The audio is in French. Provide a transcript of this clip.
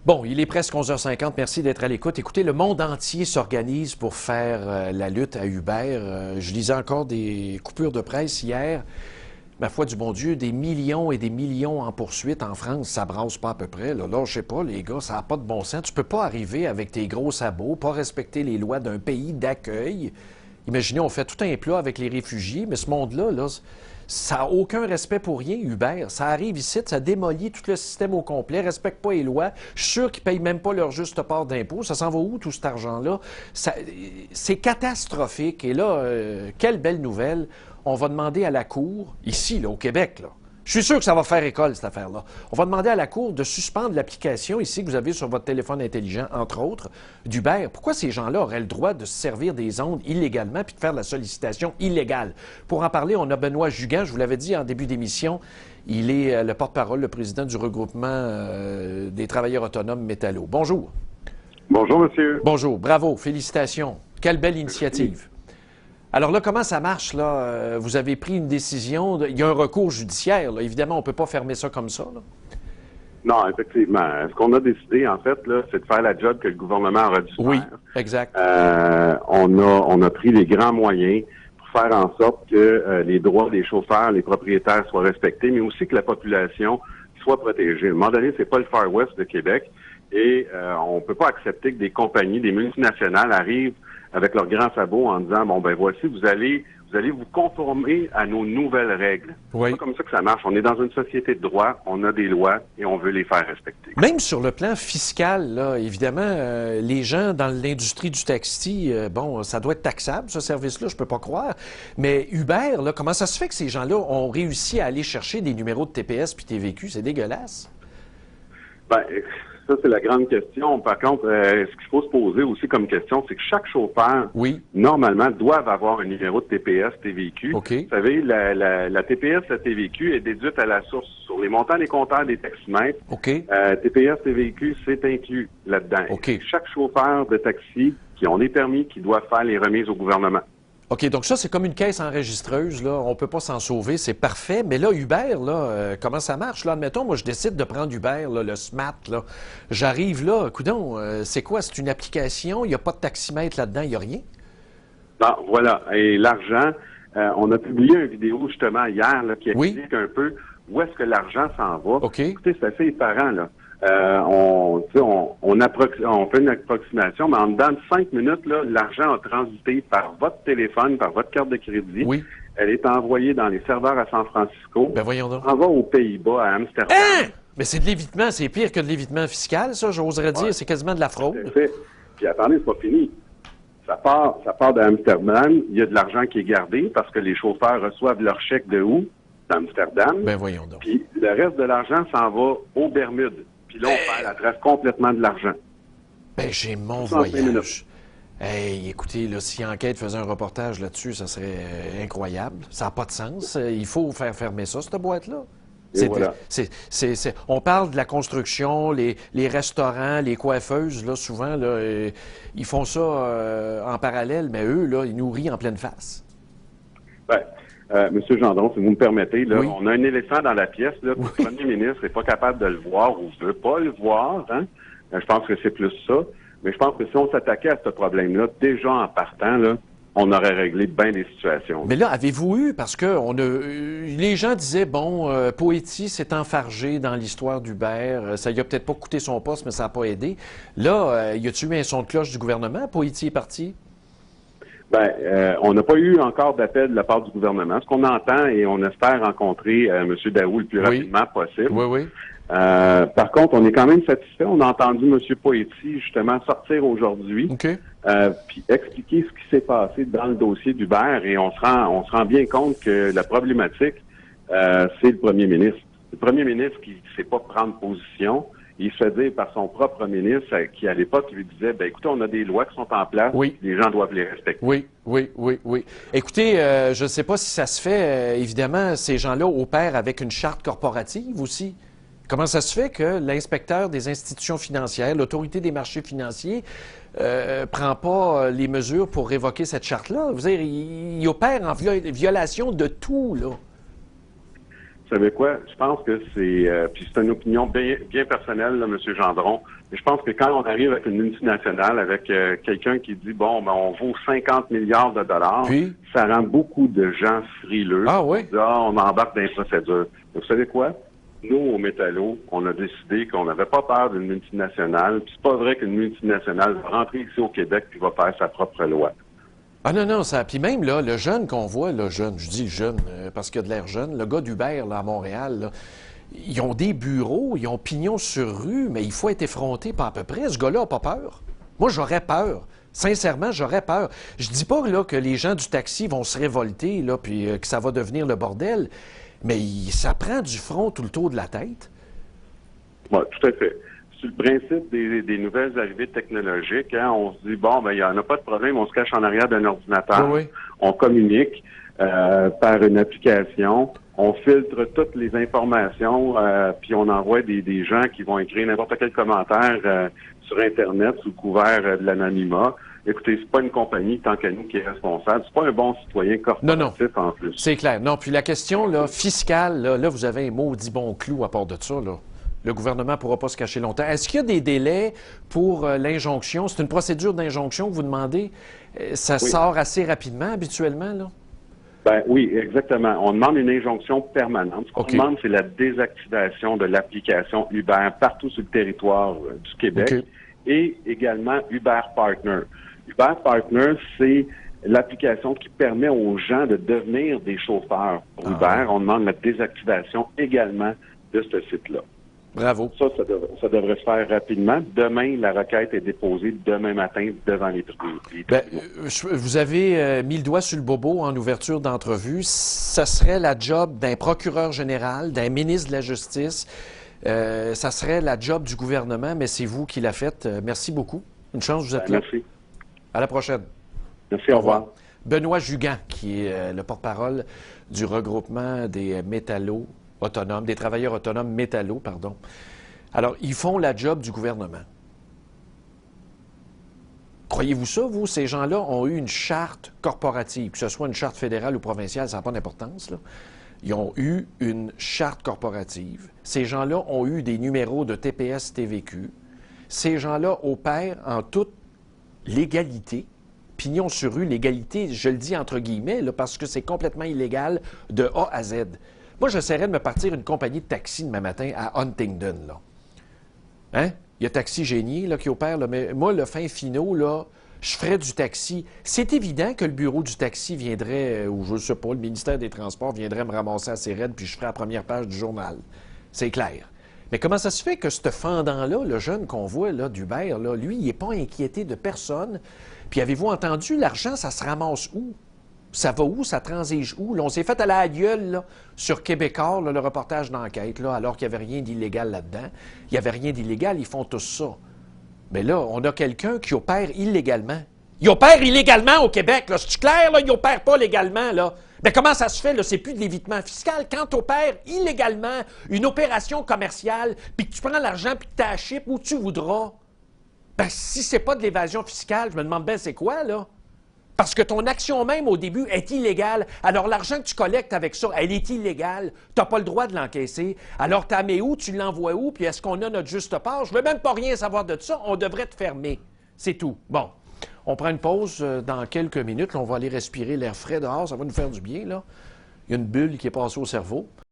Bon, il est presque 11h50. Merci d'être à l'écoute. Écoutez, le monde entier s'organise pour faire la lutte à Uber. Je lisais encore des coupures de presse hier. Ma foi du bon Dieu, des millions et des millions en poursuite en France, ça brasse pas à peu près. Là, je sais pas, les gars, ça n'a pas de bon sens. Tu peux pas arriver avec tes gros sabots, pas respecter les lois d'un pays d'accueil. Imaginez, on fait tout un plat avec les réfugiés, mais ce monde-là, là, ça n'a aucun respect pour rien, Uber. Ça arrive ici, ça démolit tout le système au complet, respecte pas les lois. Je suis sûr qu'ils ne payent même pas leur juste part d'impôt. Ça s'en va où, tout cet argent-là? C'est catastrophique. Et là, quelle belle nouvelle. On va demander à la Cour, ici, là, au Québec, là. Je suis sûr que ça va faire école, cette affaire-là. On va demander à la Cour de suspendre l'application ici que vous avez sur votre téléphone intelligent, entre autres, d'Uber. Pourquoi ces gens-là auraient le droit de se servir des ondes illégalement puis de faire de la sollicitation illégale? Pour en parler, on a Benoît Jugand, je vous l'avais dit en début d'émission. Il est le porte-parole, le président du regroupement des travailleurs autonomes Métallo. Bonjour. Bonjour, monsieur. Bonjour. Bravo. Félicitations. Quelle belle initiative. Alors là, comment ça marche, là? Vous avez pris une décision, il y a un recours judiciaire, là. Évidemment, on ne peut pas fermer ça comme ça, là. Non, effectivement. Ce qu'on a décidé, en fait, là, c'est de faire la job que le gouvernement aurait dû faire. Oui, exact. On a pris les grands moyens pour faire en sorte que les droits des chauffeurs, les propriétaires soient respectés, mais aussi que la population soit protégée. À un moment donné, c'est pas le Far West de Québec et on peut pas accepter que des compagnies, des multinationales arrivent avec leurs grands sabots en disant, bon, ben voici, vous allez vous conformer à nos nouvelles règles. Oui. C'est pas comme ça que ça marche. On est dans une société de droit, on a des lois et on veut les faire respecter. Même sur le plan fiscal, là, évidemment, les gens dans l'industrie du taxi, bon, ça doit être taxable, ce service-là, je peux pas croire. Mais Uber, là, comment ça se fait que ces gens-là ont réussi à aller chercher des numéros de TPS puis TVQ? C'est dégueulasse. Ben, ça, c'est la grande question. Par contre, ce qu'il faut se poser aussi comme question, c'est que chaque chauffeur, oui, normalement, doit avoir un numéro de TPS, TVQ. OK. Vous savez, la TPS, la TVQ est déduite à la source sur les montants des compteurs des taximètres. OK. TPS, TVQ, c'est inclus là-dedans. OK. Et chaque chauffeur de taxi qui ont des permis qui doit faire les remises au gouvernement. OK, donc ça, c'est comme une caisse enregistreuse, là. On peut pas s'en sauver, c'est parfait. Mais là, Uber, là, comment ça marche? Là, admettons, moi, je décide de prendre Uber, là, le SMAT, là. J'arrive là, coudonc, c'est quoi? C'est une application? Il n'y a pas de taximètre là-dedans, il n'y a rien? Non, voilà. Et l'argent, on a publié une vidéo, justement, hier, là, qui Oui. explique un peu où est-ce que l'argent s'en va. OK. Écoutez, c'est assez effarant, là. On fait une approximation, mais en dedans de 5 minutes, là, l'argent a transité par votre téléphone, par votre carte de crédit. Oui. Elle est envoyée dans les serveurs à San Francisco. Ben voyons donc. On va aux Pays-Bas, à Amsterdam. Hein? Mais c'est de l'évitement, c'est pire que de l'évitement fiscal, ça, j'oserais dire. C'est quasiment de la fraude. Tout à fait. Puis attendez, c'est pas fini. Ça part d'Amsterdam. Il y a de l'argent qui est gardé parce que les chauffeurs reçoivent leur chèque de où? D'Amsterdam. Ben voyons donc. Puis le reste de l'argent s'en va aux Bermudes. Puis là, on fait la trace complètement de l'argent. Ben j'ai mon 65 voyage. minutes. Hey, écoutez, là, si Enquête faisait un reportage là-dessus, ça serait incroyable. Ça n'a pas de sens. Il faut faire fermer ça, cette boîte-là. Et voilà. On parle de la construction, les restaurants, les coiffeuses, là, souvent, là, ils font ça en parallèle, mais eux, là, ils nous rient en pleine face. Ben, Monsieur Gendron, si vous me permettez, là, Oui. on a un éléphant dans la pièce, là, puis le premier ministre n'est pas capable de le voir ou veut pas le voir, hein. Je pense que c'est plus ça. Mais je pense que si on s'attaquait à ce problème-là, déjà en partant, là, on aurait réglé bien des situations. Mais là, avez-vous eu, parce que les gens disaient, bon, Poetti s'est enfargé dans l'histoire d'Uber, ça lui a peut-être pas coûté son poste, mais ça n'a pas aidé. Là, y a-t-il eu un son de cloche du gouvernement? Poetti est parti? Ben, on n'a pas eu encore d'appel de la part du gouvernement. Ce qu'on entend, et on espère rencontrer M. Daou le plus rapidement possible. Oui, oui. Par contre, on est quand même satisfait. On a entendu M. Poetti, justement, sortir aujourd'hui, OK. puis expliquer ce qui s'est passé dans le dossier d'Uber, et on se rend bien compte que la problématique, c'est le premier ministre. Le premier ministre qui ne sait pas prendre position. Il se fait dire par son propre ministre qui, à l'époque, lui disait, ben écoutez, on a des lois qui sont en place, Oui. les gens doivent les respecter. Oui, oui, oui, oui. Écoutez, je ne sais pas si ça se fait, évidemment, ces gens-là opèrent avec une charte corporative aussi. Comment ça se fait que l'inspecteur des institutions financières, l'autorité des marchés financiers, prend pas les mesures pour révoquer cette charte-là? Vous dire, il opère en violation de tout, là. Vous savez quoi? Je pense que puis c'est une opinion bien personnelle, là, M. Gendron, mais je pense que quand on arrive avec une multinationale, avec quelqu'un qui dit, bon, ben, on vaut 50 milliards de dollars, Puis? ça rend beaucoup de gens frileux. Ah oui? On dit, on embarque dans les procédures. Mais vous savez quoi? Nous, au Métallo, on a décidé qu'on n'avait pas peur d'une multinationale, puis c'est pas vrai qu'une multinationale va rentrer ici au Québec puis va faire sa propre loi. Ah non, non, ça. Puis même là, le jeune qu'on voit, le jeune, je dis jeune parce qu'il a de l'air jeune, le gars d'Uber là, à Montréal, là, ils ont des bureaux, ils ont pignon sur rue, mais il faut être effronté pas à peu près. Ce gars-là n'a pas peur. Moi, j'aurais peur. Sincèrement, j'aurais peur. Je dis pas là, que les gens du taxi vont se révolter, là, puis que ça va devenir le bordel, mais ça prend du front tout le tour de la tête. Oui, tout à fait. Sur le principe des nouvelles arrivées technologiques, hein, on se dit, bon, ben il n'y en a pas de problème, on se cache en arrière d'un ordinateur, Oui, oui. on communique par une application, on filtre toutes les informations, puis on envoie des gens qui vont écrire n'importe quel commentaire sur Internet sous couvert de l'anonymat. Écoutez, c'est pas une compagnie, tant qu'à nous, qui est responsable. C'est pas un bon citoyen corporatif en plus. C'est clair. Non, puis la question là, fiscale, là, vous avez un maudit bon clou à part de ça, là. Le gouvernement ne pourra pas se cacher longtemps. Est-ce qu'il y a des délais pour l'injonction? C'est une procédure d'injonction que vous demandez. Ça sort assez rapidement, habituellement, là? Ben oui, exactement. On demande une injonction permanente. Ce qu'on demande, c'est la désactivation de l'application Uber partout sur le territoire du Québec et également Uber Partner. Uber Partner, c'est l'application qui permet aux gens de devenir des chauffeurs pour Uber. On demande la désactivation également de ce site-là. Bravo. Ça devrait se faire rapidement. Demain, la requête est déposée demain matin devant les tribunaux. Vous avez mis le doigt sur le bobo en ouverture d'entrevue. Ça serait la job d'un procureur général, d'un ministre de la Justice. Ça serait la job du gouvernement, mais c'est vous qui la faites. Merci beaucoup. Une chance, vous êtes là. Merci. À la prochaine. Merci, au revoir. Benoît Jugan, qui est le porte-parole du regroupement des métallos autonomes, des travailleurs autonomes métallos, pardon. Alors, ils font la job du gouvernement. Croyez-vous ça, vous? Ces gens-là ont eu une charte corporative, que ce soit une charte fédérale ou provinciale, ça n'a pas d'importance, là. Ils ont eu une charte corporative. Ces gens-là ont eu des numéros de TPS TVQ. Ces gens-là opèrent en toute légalité. Pignon sur rue, légalité, je le dis entre guillemets, là, parce que c'est complètement illégal de A à Z. Moi, j'essaierais de me partir une compagnie de taxi demain matin à Huntingdon, là. Hein? Il y a Taxi Génie, là, qui opère, là, mais moi, le fin finaux, là, je ferais du taxi. C'est évident que le bureau du taxi viendrait, ou je ne sais pas, le ministère des Transports viendrait me ramasser assez raide, puis je ferais la première page du journal. C'est clair. Mais comment ça se fait que ce fendant-là, le jeune qu'on voit, là, d'Uber, là, lui, il n'est pas inquiété de personne? Puis avez-vous entendu, l'argent, ça se ramasse où? Ça va où? Ça transige où? Là, on s'est fait à la gueule là, sur Québécois, là, le reportage d'enquête, là, alors qu'il n'y avait rien d'illégal là-dedans. Il n'y avait rien d'illégal, ils font tous ça. Mais là, on a quelqu'un qui opère illégalement. Il opère illégalement au Québec, là. C'est clair, là? Il opère pas légalement, là. Mais comment ça se fait, là? C'est plus de l'évitement fiscal. Quand tu opères illégalement une opération commerciale, puis que tu prends l'argent, puis que tu achètes où tu voudras, ben si c'est pas de l'évasion fiscale, je me demande bien c'est quoi, là? Parce que ton action même, au début, est illégale. Alors, l'argent que tu collectes avec ça, elle est illégale. Tu n'as pas le droit de l'encaisser. Alors, tu la mets où? Tu l'envoies où? Puis, est-ce qu'on a notre juste part? Je ne veux même pas rien savoir de ça. On devrait te fermer. C'est tout. Bon. On prend une pause dans quelques minutes. Là, on va aller respirer l'air frais dehors. Ça va nous faire du bien, là. Il y a une bulle qui est passée au cerveau.